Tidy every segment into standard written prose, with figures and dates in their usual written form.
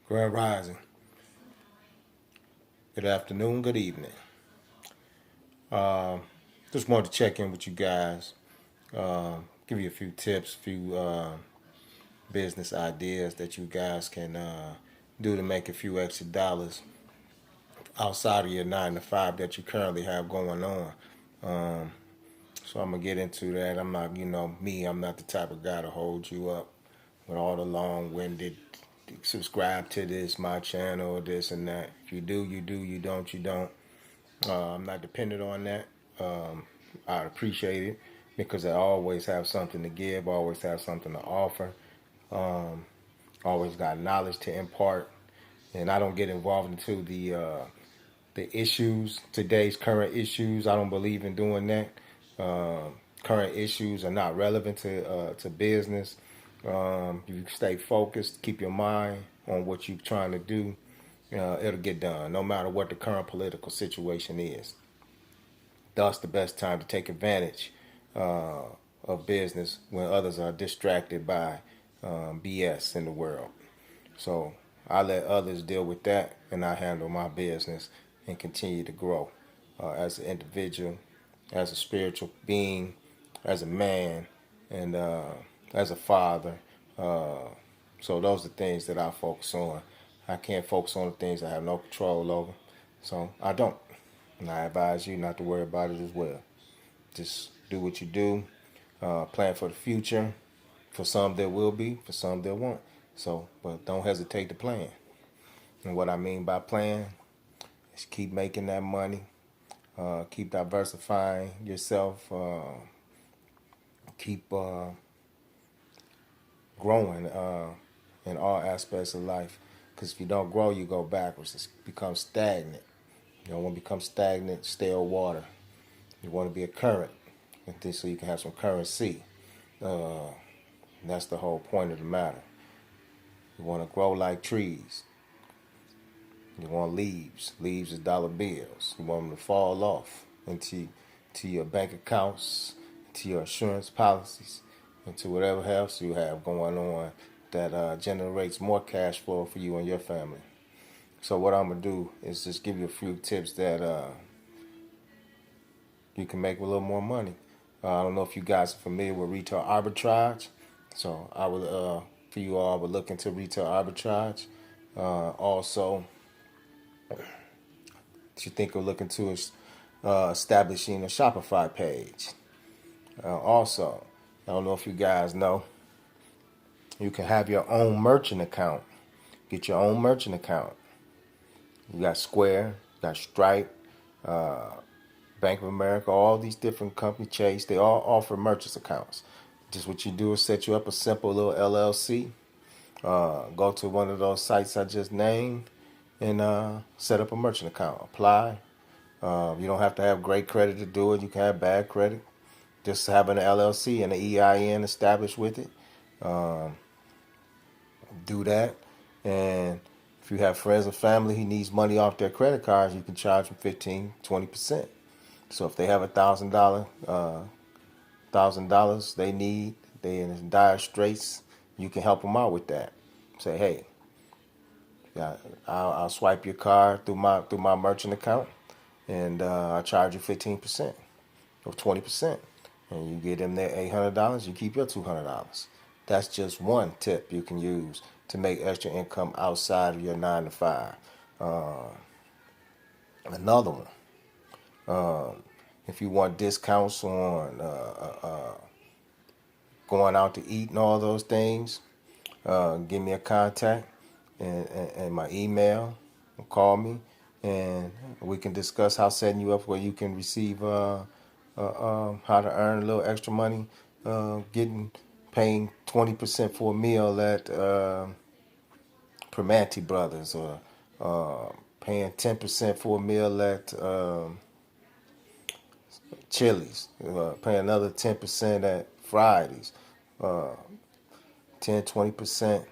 Grand Rising. Good afternoon, good evening. Uh, just wanted to check in with you guys, give you a few tips, a few business ideas that you guys can do to make a few extra dollars outside of your 9 to 5 that you currently have going on. Um, so I'm gonna get into that. I'm not, me. I'm not the type of guy to hold you up with all the long-winded. Subscribe to this, my channel, this and that. If you do, you do. You don't, you don't. I'm not dependent on that. I appreciate it because I always have something to give, always have something to offer, always got knowledge to impart, and I don't get involved into the issues, today's current issues. I don't believe in doing that. Current issues are not relevant to business. You stay focused, keep your mind on what you're trying to do. It'll get done, no matter what the current political situation is. Thus, the best time to take advantage uh, of business when others are distracted by BS in the world. So I let others deal with that, and I handle my business and continue to grow as an individual, as a spiritual being, as a man, and as a father. Uh, so those are things that I focus on. I can't focus on the things I have no control over, so I don't. And I advise you not to worry about it as well. Just do what you do. Plan for the future. For some there will be, for some there won't. So, but don't hesitate to plan. And what I mean by plan is keep making that money. Keep diversifying yourself. Keep growing in all aspects of life. Because if you don't grow, you go backwards. It becomes stagnant. You don't want to become stagnant, stale water. You want to be a current, so you can have some currency. Uh, that's the whole point of the matter. You want to grow like trees. You want leaves. Leaves is dollar bills. You want them to fall off into your bank accounts, to your insurance policies, and to whatever else you have going on that generates more cash flow for you and your family. So what I'm gonna do is just give you a few tips that you can make a little more money. I don't know if you guys are familiar with retail arbitrage. So I would, for you all, would look into retail arbitrage. Also, if you think of looking to establishing a Shopify page. Also, I don't know if you guys know, you can have your own merchant account. Get your own merchant account. You got Square, you got Stripe, Bank of America, all these different companies, Chase, they all offer merchants accounts. Just what you do is set you up a simple little LLC. Go to one of those sites I just named and set up a merchant account. Apply. You don't have to have great credit to do it. You can have bad credit. Just having an LLC and an EIN established with it. Do that. And if you have friends or family who needs money off their credit cards, you can charge them 15, 20%. So if they have $1,000 they need, they in dire straits, you can help them out with that. Say, hey, yeah, I'll swipe your card through my merchant account, and I'll charge you 15% or 20%, and you get them their $800. You keep your $200. That's just one tip you can use to make extra income outside of your 9 to 5. Another one, if you want discounts on going out to eat and all those things, give me a contact and my email, or call me, and we can discuss how setting you up where you can receive how to earn a little extra money, paying 20% for a meal at Primanti Brothers, or paying 10% for a meal at Chili's, paying another 10% at Fridays, 10, 20%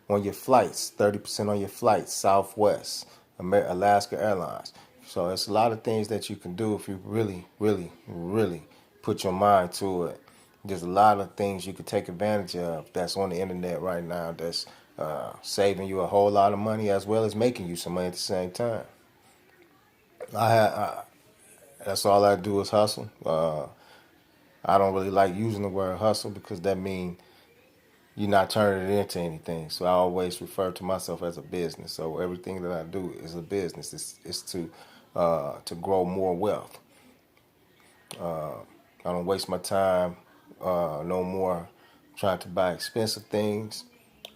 on your flights, 30% on your flights, Southwest, Alaska Airlines. So it's a lot of things that you can do if you really, really, really put your mind to it. There's a lot of things you can take advantage of that's on the internet right now that's saving you a whole lot of money as well as making you some money at the same time. That's all I do is hustle. I don't really like using the word hustle because that means you're not turning it into anything. So I always refer to myself as a business. So everything that I do is a business. It's to grow more wealth. I don't waste my time no more trying to buy expensive things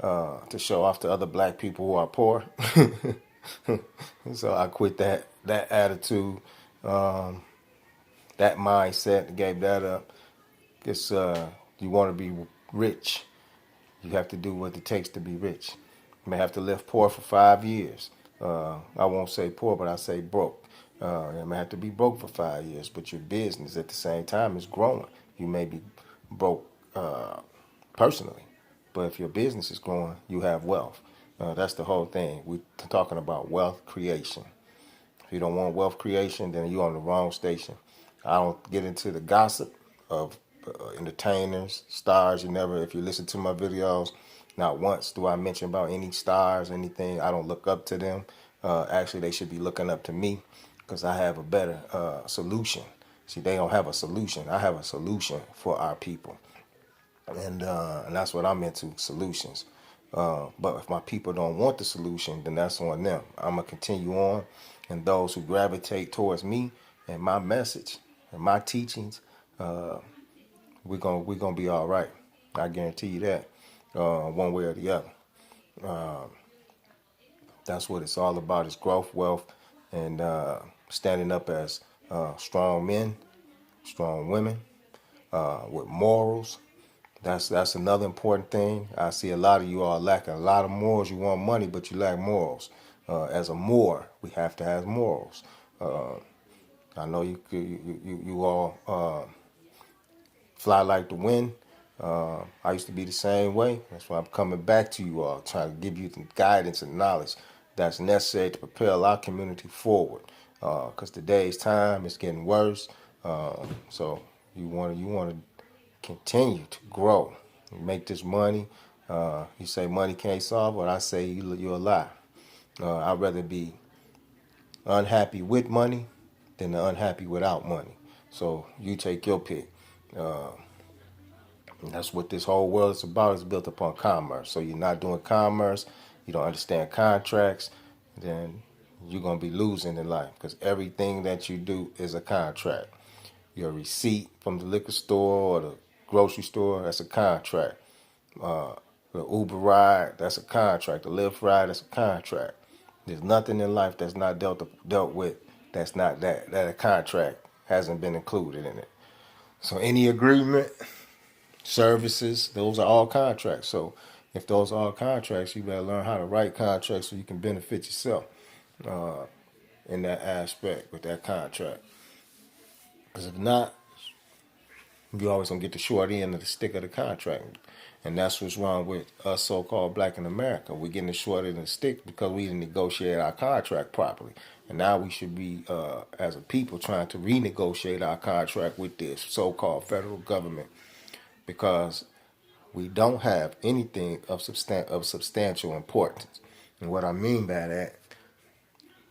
to show off to other black people who are poor. So I quit that attitude, that mindset, gave that up. It's you want to be rich, you have to do what it takes to be rich. You may have to live poor for 5 years. I won't say poor, but I say broke. You may have to be broke for 5 years, but your business at the same time is growing. You may be broke personally, but if your business is growing, you have wealth. That's the whole thing. We're talking about wealth creation. If you don't want wealth creation, then you're on the wrong station. I don't get into the gossip of entertainers, stars. If you listen to my videos, not once do I mention about any stars, anything. I don't look up to them. Actually, they should be looking up to me because I have a better solution. See, they don't have a solution. I have a solution for our people. And that's what I'm into, solutions. But if my people don't want the solution, then that's on them. I'm going to continue on. And those who gravitate towards me and my message and my teachings, we're gonna be all right. I guarantee you that, one way or the other. That's what it's all about: is growth, wealth, and standing up as strong men, strong women, with morals. That's another important thing. I see a lot of you all lacking a lot of morals. You want money, but you lack morals. As a Moor, we have to have morals. I know you all fly like the wind. I used to be the same way. That's why I'm coming back to you all, trying to give you the guidance and knowledge that's necessary to propel our community forward. Because today's time is getting worse. So you want to continue to grow, make this money. You say money can't solve it. I say you're a lie. I'd rather be unhappy with money than unhappy without money. So you take your pick. And that's what this whole world is about. It's built upon commerce. So you're not doing commerce, you don't understand contracts, then you're going to be losing in life because everything that you do is a contract. Your receipt from the liquor store or the grocery store, that's a contract. The Uber ride, that's a contract. The Lyft ride, that's a contract. There's nothing in life that's not dealt with that's not that a contract hasn't been included in it. So any agreement, services, those are all contracts. So if those are all contracts, you better learn how to write contracts so you can benefit yourself in that aspect with that contract. Because if not, you always gonna get the short end of the stick of the contract. And that's what's wrong with us so-called black in America. We're getting the short end of the stick because we didn't negotiate our contract properly. And now we should be, as a people, trying to renegotiate our contract with this so-called federal government because we don't have anything of substantial importance. And what I mean by that,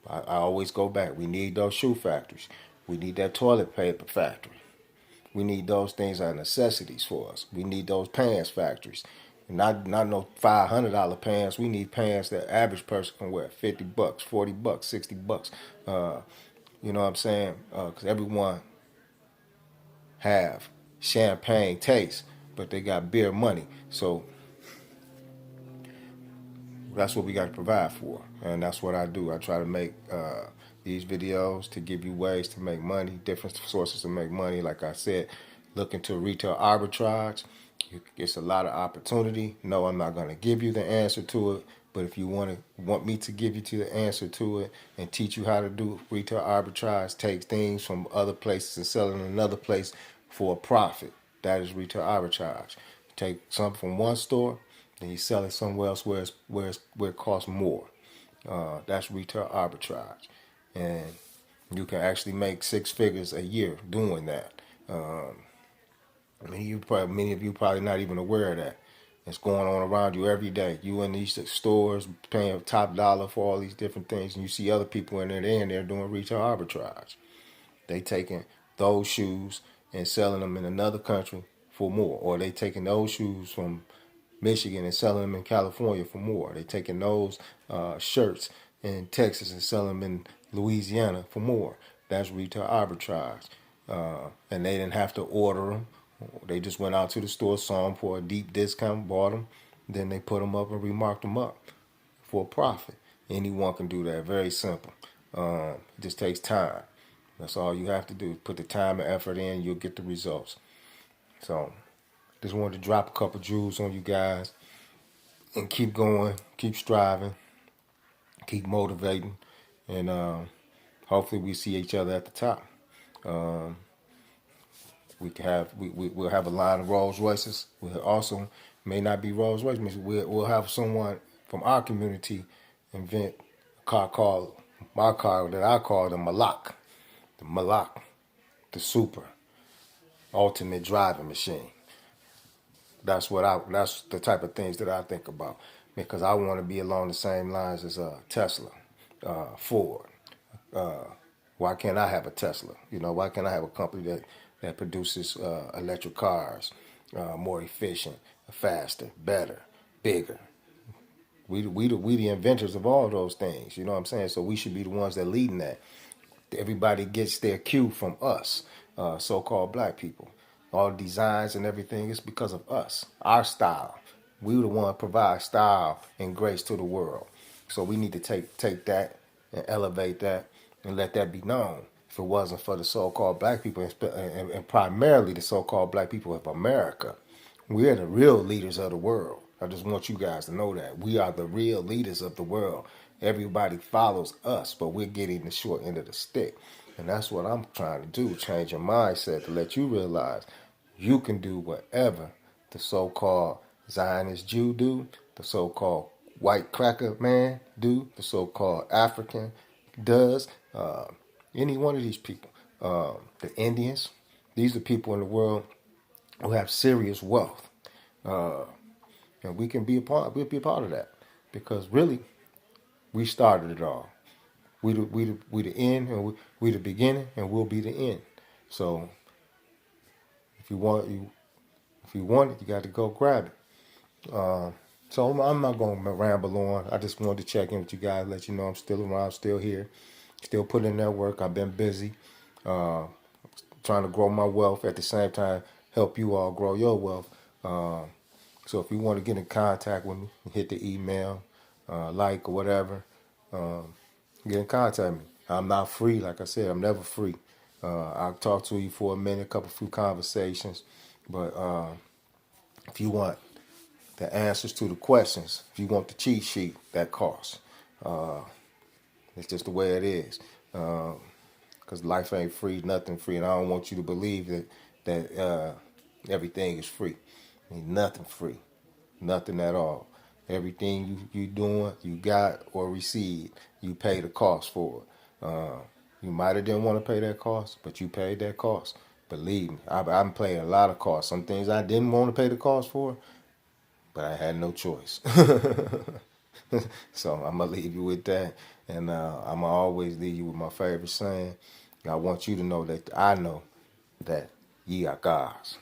I always go back. We need those shoe factories. We need that toilet paper factory. We need those things are necessities for us. We need those pants factories. Not no $500 pants. We need pants that average person can wear. $50, $40, $60. You know what I'm saying? Because everyone have champagne taste, but they got beer money. So that's what we got to provide for, and that's what I do. I try to make these videos to give you ways to make money, different sources to make money. Like I said, look into retail arbitrage. It's a lot of opportunity. No, I'm not going to give you the answer to it, but if you want me to give you to the answer to it and teach you how to do retail arbitrage, take things from other places and sell it in another place for a profit. That is retail arbitrage. Take something from one store, then you sell it somewhere else where it costs more. That's retail arbitrage, and you can actually make six figures a year doing that. Many of you probably not even aware of that. It's going on around you every day. You in these stores paying top dollar for all these different things, and you see other people in there, they're doing retail arbitrage. They taking those shoes and selling them in another country for more, or they taking those shoes from Michigan and selling them in California for more. They taking those shirts in Texas and selling them in Louisiana for more. That's retail arbitrage, and they didn't have to order them. They just went out to the store, saw them for a deep discount, bought them, then they put them up and remarked them up for a profit. Anyone can do that. Very simple. It just takes time. That's all you have to do. Put the time and effort in, you'll get the results. So, just wanted to drop a couple jewels on you guys and keep going, keep striving, keep motivating, and hopefully we see each other at the top. We'll have a line of Rolls Royces. We'll also may not be Rolls Royces. We'll have someone from our community invent a car called my car that I call the Malak, the super ultimate driving machine. That's the type of things that I think about, because I want to be along the same lines as Tesla, Ford. Why can't I have a Tesla? Why can't I have a company that produces electric cars, more efficient, faster, better, bigger? We the inventors of all those things. You know what I'm saying? So we should be the ones that leading that. Everybody gets their cue from us, so-called black people. All the designs and everything is because of us, our style. We the one provide style and grace to the world. So we need to take that and elevate that and let that be known. If it wasn't for the so-called black people, and primarily the so-called black people of America, we're the real leaders of the world. I just want you guys to know that. We are the real leaders of the world. Everybody follows us, but we're getting the short end of the stick. And that's what I'm trying to do, change your mindset to let you realize you can do whatever the so-called Zionist Jew do, the so-called white cracker man do, the so-called African does, any one of these people, the Indians. These are people in the world who have serious wealth. And we'll be a part of that, because really, we started it all. We the end, and we the beginning, and we'll be the end. So if you want it, you got to go grab it. So I'm not going to ramble on. I just wanted to check in with you guys, let you know I'm still around, still here, still putting in that work. I've been busy, trying to grow my wealth, at the same time help you all grow your wealth. So if you want to get in contact with me, hit the email, like or whatever, get in contact with me. I'm not free, like I said, I'm never free. I'll talk to you for a minute, few conversations, but if you want the answers to the questions, if you want the cheat sheet, that costs. It's just the way it is. Because life ain't free, nothing free, and I don't want you to believe that everything is free. Ain't nothing free, nothing at all. Everything you doing, you got or received, you pay the cost for it. You might have didn't want to pay that cost, but you paid that cost. Believe me, I'm paying a lot of costs. Some things I didn't want to pay the cost for, but I had no choice. So I'm going to leave you with that. And I'm going to always leave you with my favorite saying. I want you to know that I know that ye are gods.